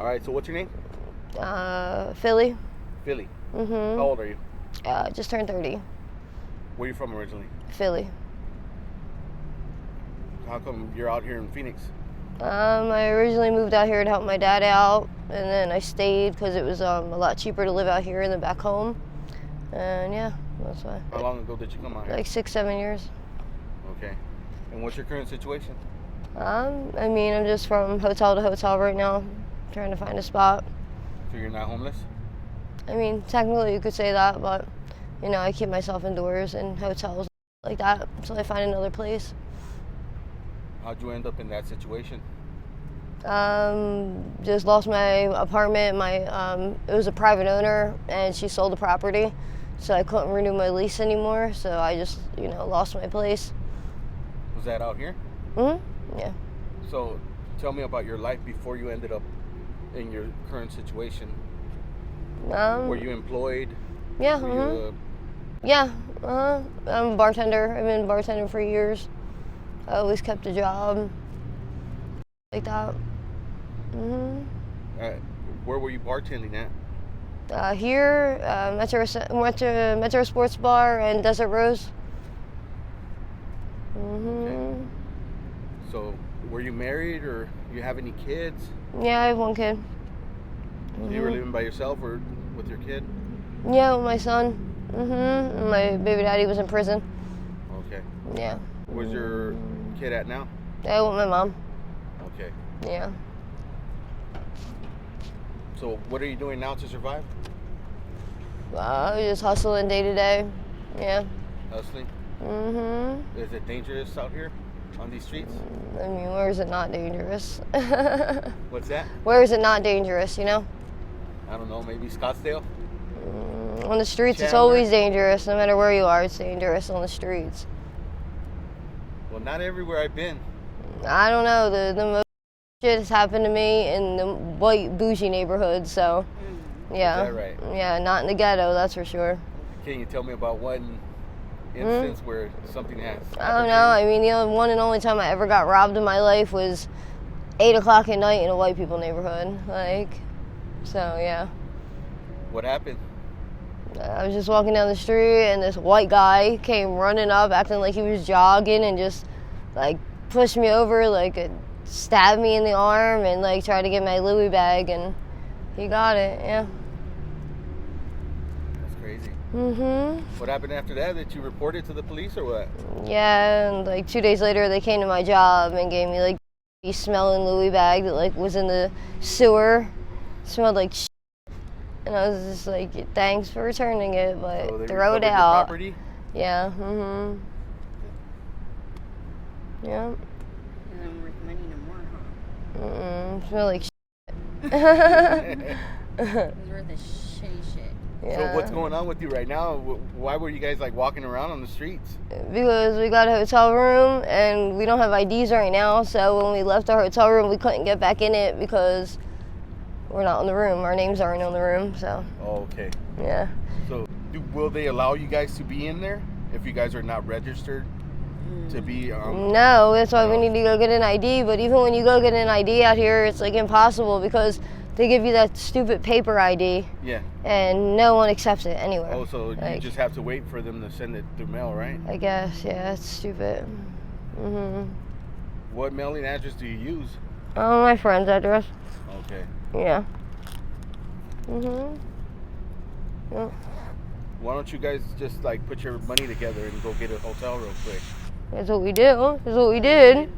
All right, so what's your name? Philly. Philly. Mm-hmm. How old are you? Just turned 30. Where are you from originally? Philly. How come you're out here in Phoenix? I originally moved out here to help my dad out, and then I stayed because it was a lot cheaper to live out here than back home. And yeah, that's why. How long ago did you come out here? Like 6-7 years. Okay. And what's your current situation? I mean, I'm just from hotel to hotel right now, trying to find a spot. So you're not homeless? I mean, technically you could say that, but, you know, I keep myself indoors in hotels like that until I find another place. How'd you end up in that situation? Just lost my apartment. It was a private owner, and she sold the property, so I couldn't renew my lease anymore, so I just, you know, lost my place. Was that out here? Mm-hmm. Yeah. So tell me about your life before you ended up in your current situation. Were you employed? Yeah. Yeah. I'm a bartender. I've been bartending for years. I always kept a job like that. Where were you bartending at? Here, Metro Sports Bar and Desert Rose. Okay. So, were you married or you have any kids? Yeah, I have one kid. So you were living by yourself or with your kid? Yeah, with my son. And my baby daddy was in prison. Okay. Yeah. Where's your kid at now? Yeah, with my mom. Okay. Yeah. So what are you doing now to survive? Just hustling day to day. Yeah. Hustling? Is it dangerous out here on these streets? I mean, where is it not dangerous? What's that? Where is it not dangerous, you know? I don't know, maybe Scottsdale? On the streets, Chandler? It's always dangerous. No matter where you are, it's dangerous on the streets. Well, not everywhere I've been. I don't know. The most shit has happened to me in the white bougie neighborhood, so yeah. Is that right? Yeah, not in the ghetto, that's for sure. Can you tell me about one instance where something has happened? I don't know. I mean, the one and only time I ever got robbed in my life was 8 o'clock at night in a white people neighborhood. So yeah. What happened? I was just walking down the street, and this white guy came running up, acting like he was jogging, and just pushed me over, stabbed me in the arm, and tried to get my Louis bag, and he got it. Yeah. That's crazy. What happened after that? Did you report it to the police or what? Yeah, and 2 days later they came to my job and gave me a smelling Louis bag that was in the sewer. It smelled like shit. And I was just thanks for returning it, but so they throw it recovered out. the property? Yeah. Yeah. It doesn't worth money no more, huh? It smelled like shit. It's worth a shitty shit. Yeah. So what's going on with you right now? Why were you guys walking around on the streets? Because we got a hotel room and we don't have IDs right now, so when we left our hotel room we couldn't get back in it because we're not in the room. Our names aren't in the room, so. Oh, okay. Yeah. So will they allow you guys to be in there if you guys are not registered to be? No, that's why we need to go get an ID. But even when you go get an ID out here, it's impossible because they give you that stupid paper ID. Yeah. And no one accepts it anywhere. Oh, so you just have to wait for them to send it through mail, right? I guess, yeah, it's stupid. What mailing address do you use? Oh, my friend's address. Okay. Yeah. Yeah. Why don't you guys just put your money together and go get a hotel real quick? That's what we do. That's what we did.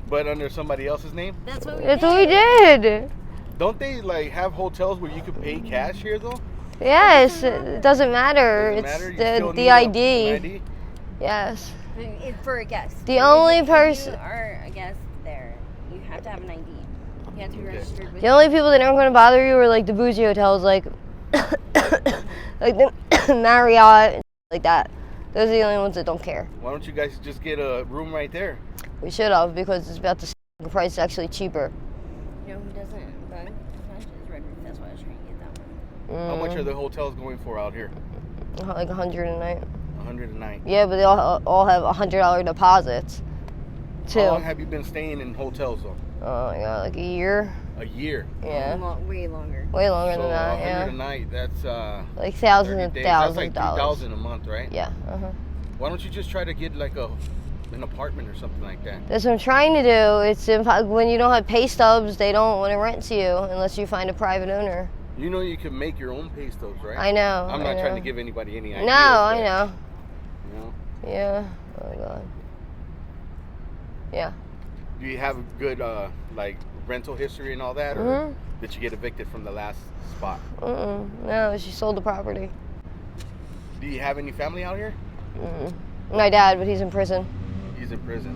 But under somebody else's name? That's what we did. Don't they have hotels where you can pay cash here though? Yes, it doesn't matter. It's the ID. An ID? Yes. For a guest. The only person. If you are a guest there, you have to have an ID. You have to be registered with. The only people that aren't going to bother you are the bougie hotels, the Marriott, like that. Those are the only ones that don't care. Why don't you guys just get a room right there? We should have, because it's about the price is actually cheaper. You know who doesn't bug as much as Red Roof. That's why I was trying to get that one. How much are the hotels going for out here? $100 a night. $100 a night. Yeah, but they all have $100 deposits. 2. How long have you been staying in hotels though? Oh my god, like a year. A year. Yeah. Way longer. Way longer So than that. 100 Yeah. a night. That's Like thousands 30 and days. thousands That's like of dollars. $3,000 a month, right? Yeah. Why don't you just try to get like an apartment or something like that? That's what I'm trying to do. It's when you don't have pay stubs, they don't want to rent to you unless you find a private owner. You know you can make your own pay stubs, right? I know. I'm not trying to give anybody any ideas. No, I know. You know? Yeah. Oh my god. Yeah. Do you have a good like rental history and all that, or did you get evicted from the last spot? No, she sold the property. Do you have any family out here? My dad, but he's in prison. He's in prison.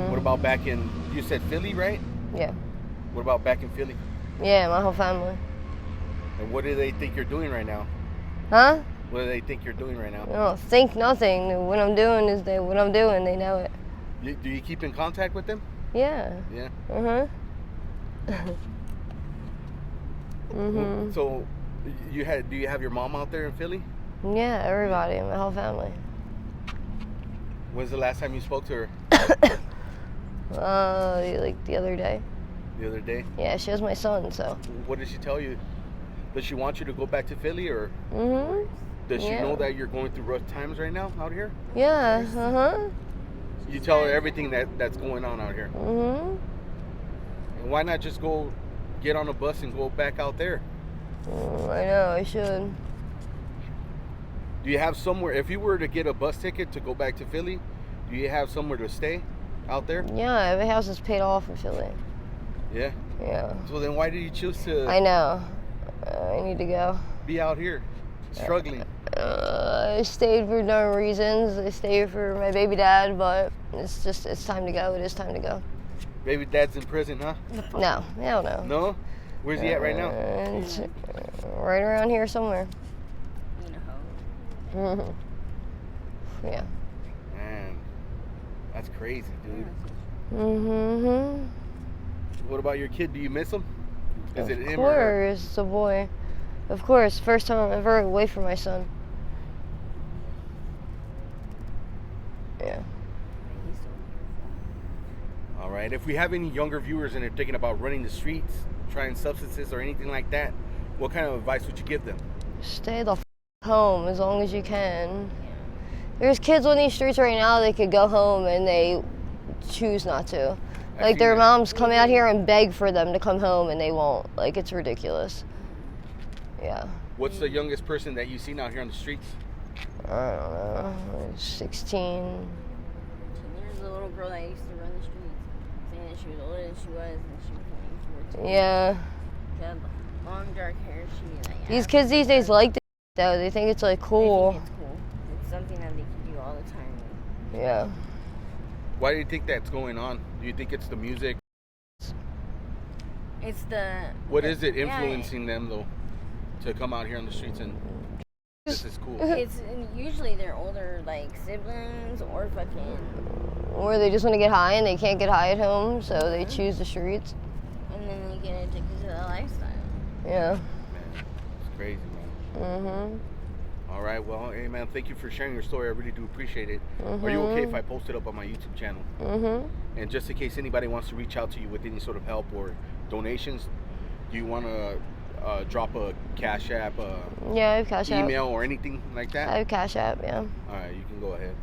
What about back in? You said Philly, right? Yeah. What about back in Philly? Yeah, my whole family. And what do they think you're doing right now? Huh? What do they think you're doing right now? I don't think nothing. What I'm doing is what I'm doing. They know it. Do you keep in contact with them? Yeah. Yeah. So, do you have your mom out there in Philly? Yeah, everybody, my whole family. When's the last time you spoke to her? Like the other day. The other day? Yeah, she has my son, so. What did she tell you? Does she want you to go back to Philly, or does she Yeah. know that you're going through rough times right now out here? Yeah, You tell her everything that's going on out here. And why not just go get on a bus and go back out there? I know, I should. Do you have somewhere, if you were to get a bus ticket to go back to Philly, do you have somewhere to stay out there? Yeah, my house is paid off in Philly. Yeah? Yeah. So then why did you choose to I know. I need to go. be out here struggling? I stayed for no reasons. I stayed for my baby dad, but it's time to go. It is time to go. Baby dad's in prison, huh? No, hell no. No? Where's he at right now? It's right around here somewhere. You know. Yeah. Man, that's crazy, dude. What about your kid? Do you miss him? Is it him or her? Of course, it's a boy. Of course, first time I'm ever away from my son. Yeah. All right. If we have any younger viewers and they're thinking about running the streets, trying substances or anything like that, what kind of advice would you give them? Stay the home as long as you can. There's kids on these streets right now, they could go home and they choose not to. Like their moms come out here and beg for them to come home and they won't. Like it's ridiculous. Yeah. What's the youngest person that you've seen out here on the streets? I don't know. 16. There's a little girl that used to run the streets, saying that she was older than she was, and she was like 14. Yeah. She had long dark hair. These kids these days like this though. They think it's like cool. They think it's cool. It's something that they can do all the time. Yeah. Why do you think that's going on? Do you think it's the music? It's the. What is it influencing them though to come out here on the streets and this is cool? It's usually their older like siblings or fucking. Or they just want to get high and they can't get high at home, so they choose the streets. And then they get addicted to the lifestyle. Yeah. Man, it's crazy, man. All right, well, hey, man, thank you for sharing your story. I really do appreciate it. Are you okay if I post it up on my YouTube channel? And just in case anybody wants to reach out to you with any sort of help or donations, do you want to drop a Cash App, Yeah, I have Cash App. email, or anything like that? I have Cash App, yeah. All right, you can go ahead.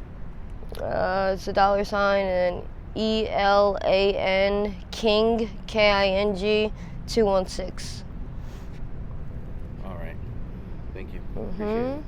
It's $$ and ELAN King KING 216. All right. Thank you. Appreciate it.